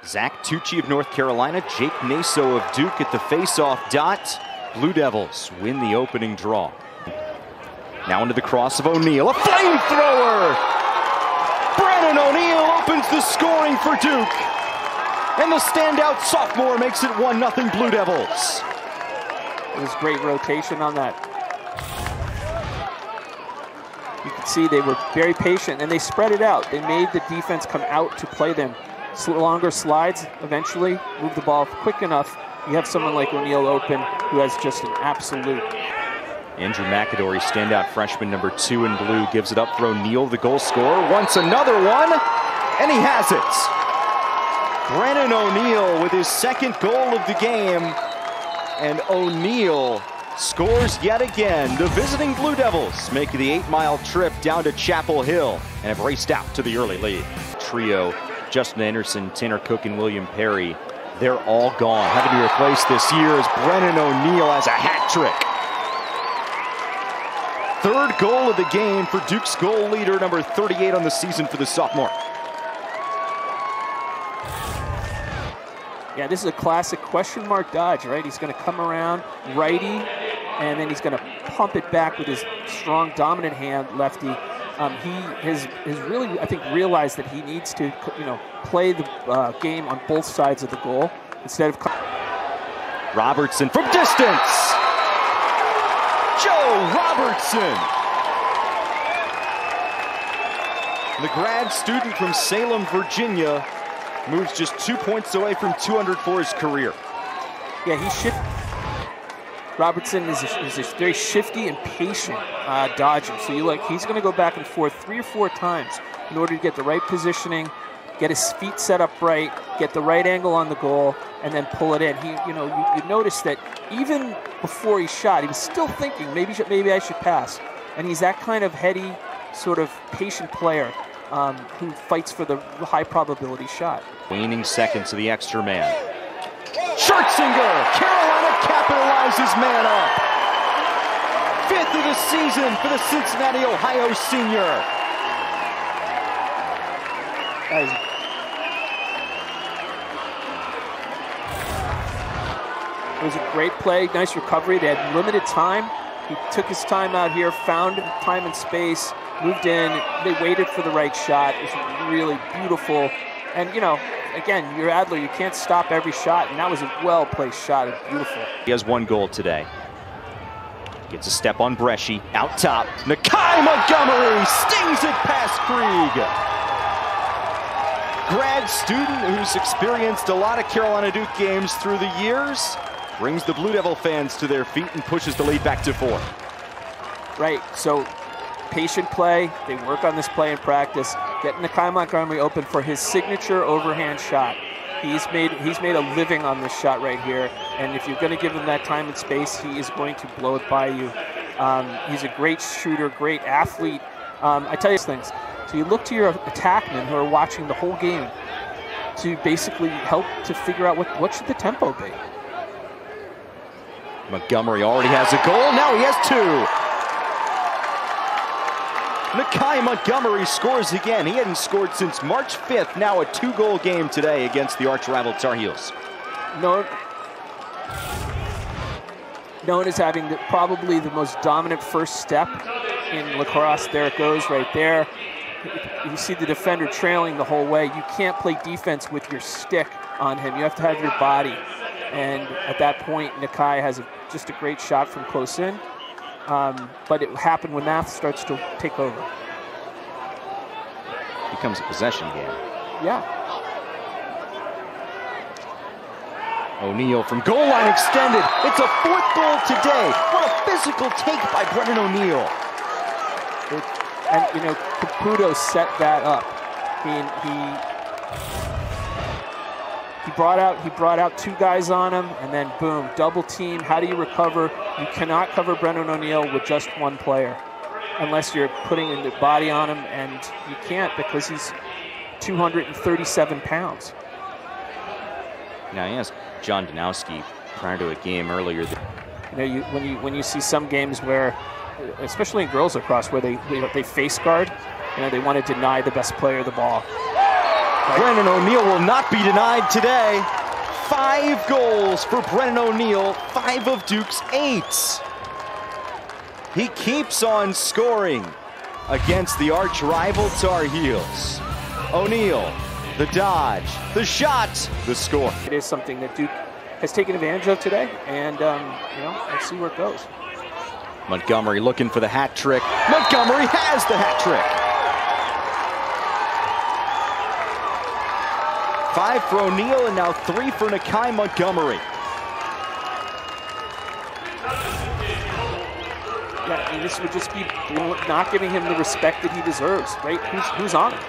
Zach Tucci of North Carolina, Jake Naso of Duke at the face-off dot. Blue Devils win the opening draw. Now into the cross of O'Neal, a flamethrower! Brennan O'Neal opens the scoring for Duke. And the standout sophomore makes it 1-0 Blue Devils. It was great rotation on that. You can see they were very patient and they spread it out. They made the defense come out to play them. Longer slides, eventually move the ball quick enough. You have someone like O'Neal open who has just an absolute. Andrew McAdory, standout freshman number 2 in blue, gives it up for O'Neal, the goal scorer. Wants another one, and he has it. Brennan O'Neal with his second goal of the game, and O'Neal scores yet again. The visiting Blue Devils make the 8-mile trip down to Chapel Hill and have raced out to the early lead. Trio, Justin Anderson, Tanner Cook, and William Perry, they're all gone. Having to be replaced this year as Brennan O'Neal has a hat trick. Third goal of the game for Duke's goal leader, number 38 on the season for the sophomore. Yeah, this is a classic question mark dodge, right? He's going to come around righty, and then he's going to pump it back with his strong, dominant hand, lefty. He has really, I think, realized that he needs to, play the game on both sides of the goal instead of. Robertson from distance. Joe Robertson, the grad student from Salem, Virginia, moves just 2 points away from 200 for his career. Yeah, Robertson is a very shifty and patient dodger. So he's going to go back and forth 3 or 4 times in order to get the right positioning, get his feet set up right, get the right angle on the goal, and then pull it in. You notice that even before he shot, he was still thinking maybe I should pass. And he's that kind of heady, sort of patient player who fights for the high probability shot. Waning seconds of the extra man. Schertzinger, Carolina capitalizes man up. 5th of the season for the Cincinnati, Ohio senior. It was a great play, nice recovery. They had limited time. He took his time out here, found time and space, moved in. They waited for the right shot. It was really beautiful. And, again, you're Adler, you can't stop every shot, and that was a well-placed shot. It's beautiful. He has 1 goal today. Gets a step on Bresci, out top. Nakai Montgomery stings it past Krieg. Grad student who's experienced a lot of Carolina Duke games through the years, brings the Blue Devil fans to their feet and pushes the lead back to 4. Right, so patient play. They work on this play in practice. Getting Nakai Montgomery open for his signature overhand shot. He's made a living on this shot right here, and if you're going to give him that time and space, he is going to blow it by you. He's a great shooter, great athlete. I tell you these things. So you look to your attackmen who are watching the whole game to basically help to figure out what should the tempo be. Montgomery already has a goal. Now he has 2. Nakai Montgomery scores again. He hadn't scored since March 5th. Now a 2-goal game today against the arch-rival Tar Heels. Known as having probably the most dominant first step in lacrosse. There it goes right there. You see the defender trailing the whole way. You can't play defense with your stick on him. You have to have your body. And at that point, Nakai has just a great shot from close in. But it happened when math starts to take over. Becomes a possession game. Yeah. O'Neal from goal line extended. It's a 4th goal today. What a physical take by Brennan O'Neal. And Caputo set that up. He brought out 2 guys on him, and then boom, double team. How do you recover? You cannot cover Brennan O'Neal with just 1 player, unless you're putting the body on him, and you can't because he's 237 pounds. Now I asked John Danowski prior to a game earlier. When you see some games where, especially in girls lacrosse, where they face guard, they want to deny the best player the ball. Brennan O'Neill will not be denied today. 5 goals for Brennan O'Neill, 5 of Duke's 8. He keeps on scoring against the arch rival Tar Heels. O'Neill, the dodge, the shot, the score. It is something that Duke has taken advantage of today, and let's see where it goes. Montgomery looking for the hat trick. Montgomery has the hat trick. 5 for O'Neill and now 3 for Nakai Montgomery. Yeah, I mean, this would just be not giving him the respect that he deserves, right? Who's on him,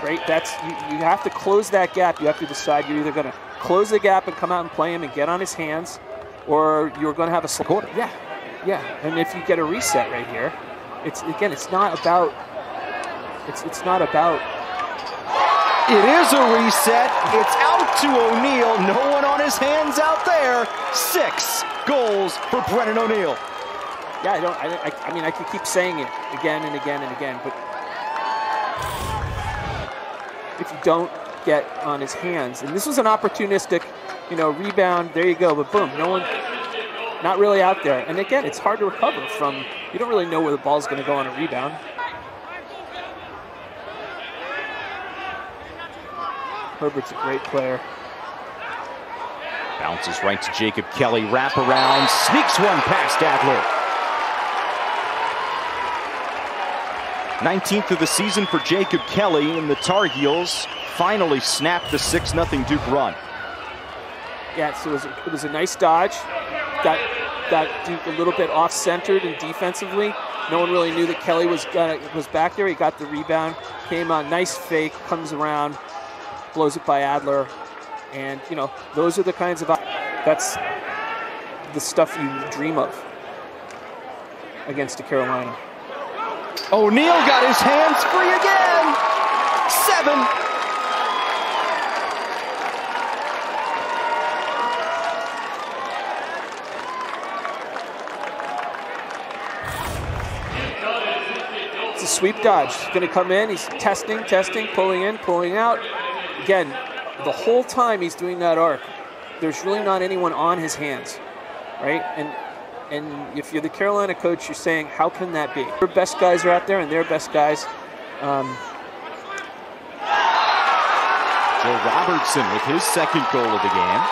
right? That's you have to close that gap. You have to decide you're either going to close the gap and come out and play him and get on his hands, or you're going to have a slow quarter. Yeah. And if you get a reset right here, it's not about. It's not about. It is a reset. It's out to O'Neill. No one on his hands out there. 6 goals for Brennan O'Neill. Yeah, I mean, I could keep saying it again and again and again, but if you don't get on his hands, and this was an opportunistic, rebound. There you go, but boom, no one, not really out there. And again, it's hard to recover from. You don't really know where the ball's going to go on a rebound. Herbert's a great player. Bounces right to Jacob Kelly, wrap around, sneaks one past Adler. 19th of the season for Jacob Kelly, and the Tar Heels finally snapped the 6-0 Duke run. Yeah, so it was a nice dodge. Got Duke a little bit off-centered and defensively. No one really knew that Kelly was back there. He got the rebound, came on, nice fake, comes around, blows it by Adler. And, those are the kinds of, that's the stuff you dream of against a Carolina. O'Neill got his hands free again. 7. It's a sweep dodge. He's going to come in. He's testing, pulling in, pulling out. Again, the whole time he's doing that arc, there's really not anyone on his hands, right? And if you're the Carolina coach, you're saying, how can that be? Their best guys are out there, and their best guys. Joe Robertson with his 2nd goal of the game.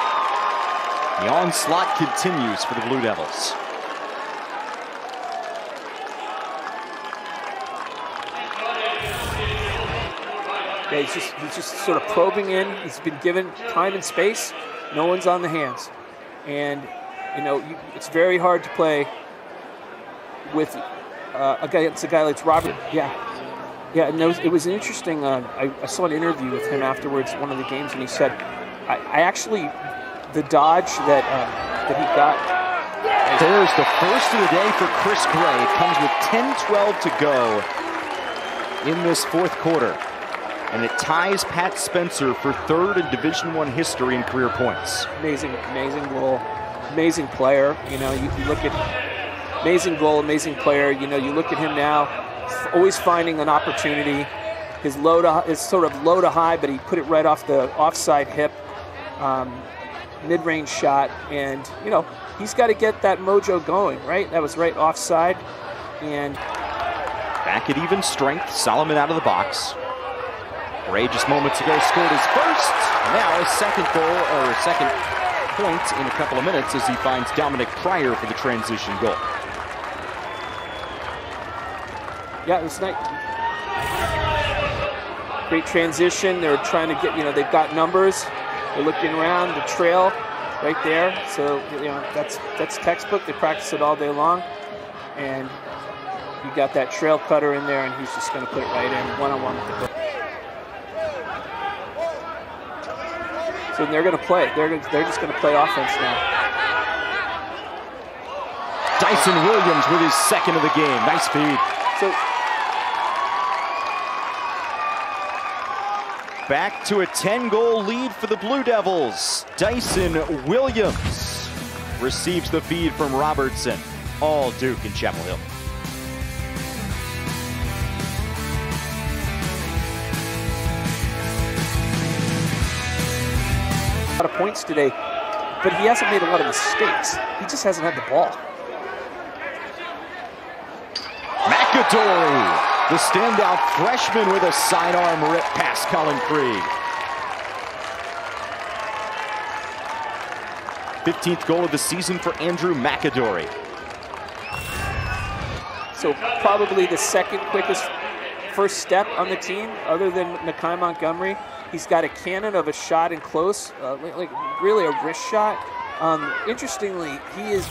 The onslaught continues for the Blue Devils. Yeah, he's just sort of probing in. He's been given time and space. No one's on the hands, and it's very hard to play with a guy like Robert. Yeah. And it was interesting. I saw an interview with him afterwards, one of the games, and he said, "I actually, the dodge that he got." There's the first of the day for Chris Gray. It comes with 10-12 to go in this 4th quarter. And it ties Pat Spencer for 3rd in Division I history in career points. Amazing goal, amazing player. You look at amazing goal, amazing player. You look at him now, always finding an opportunity. His sort of low to high, but he put it right off the offside hip, mid-range shot, and he's got to get that mojo going, right? That was right offside, and back at even strength. Solomon out of the box. Ray just moments ago scored his first, now his 2nd goal, or 2nd point in a couple of minutes as he finds Dominic Pryor for the transition goal. Yeah, it was nice. Great transition. They're trying to get, they've got numbers. They're looking around the trail right there. So, that's textbook. They practice it all day long. And you got that trail cutter in there, and he's just going to put it right in, one-on-one with the goal. So they're going to play. They're just going to play offense now. Dyson Williams with his 2nd of the game. Nice feed. So back to a 10-goal lead for the Blue Devils. Dyson Williams receives the feed from Robertson. All Duke in Chapel Hill. A lot of points today, but he hasn't made a lot of mistakes. He just hasn't had the ball. McAdory, the standout freshman, with a sidearm rip past Colin Krieg. 15th goal of the season for Andrew McAdory. So probably the second quickest first step on the team, other than Nakai Montgomery. He's got a cannon of a shot in close, like really a wrist shot. Interestingly, he is...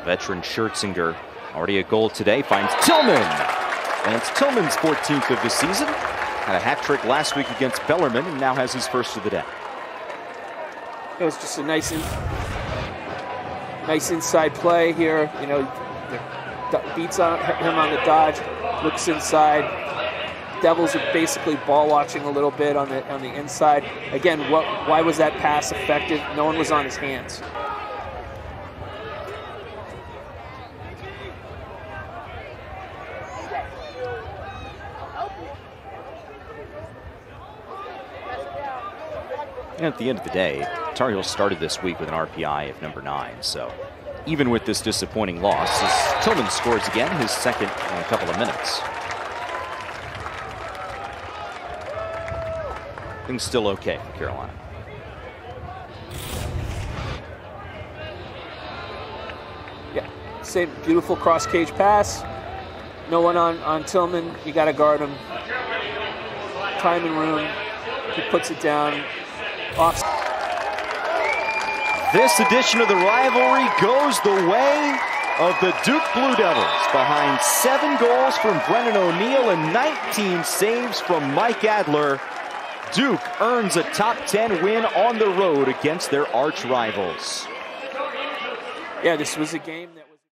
Veteran Schertzinger, already a goal today, finds Tillman. And it's Tillman's 14th of the season. Had a hat trick last week against Bellarmine and now has his first of the day. It was just a nice inside play here. You know, beats him on the dodge, looks inside. Devils are basically ball watching a little bit on the inside. Again, why was that pass effective? No one was on his hands. And at the end of the day, Tar Heels started this week with an RPI of number 9. So even with this disappointing loss, as Tillman scores again, his second in a couple of minutes. Things still okay for Carolina. Yeah, same beautiful cross cage pass. No one on Tillman. You got to guard him. Time and room. He puts it down. Off. This edition of the rivalry goes the way of the Duke Blue Devils, behind 7 goals from Brennan O'Neill and 19 saves from Mike Adler. Duke earns a top 10 win on the road against their arch rivals. Yeah, this was a game that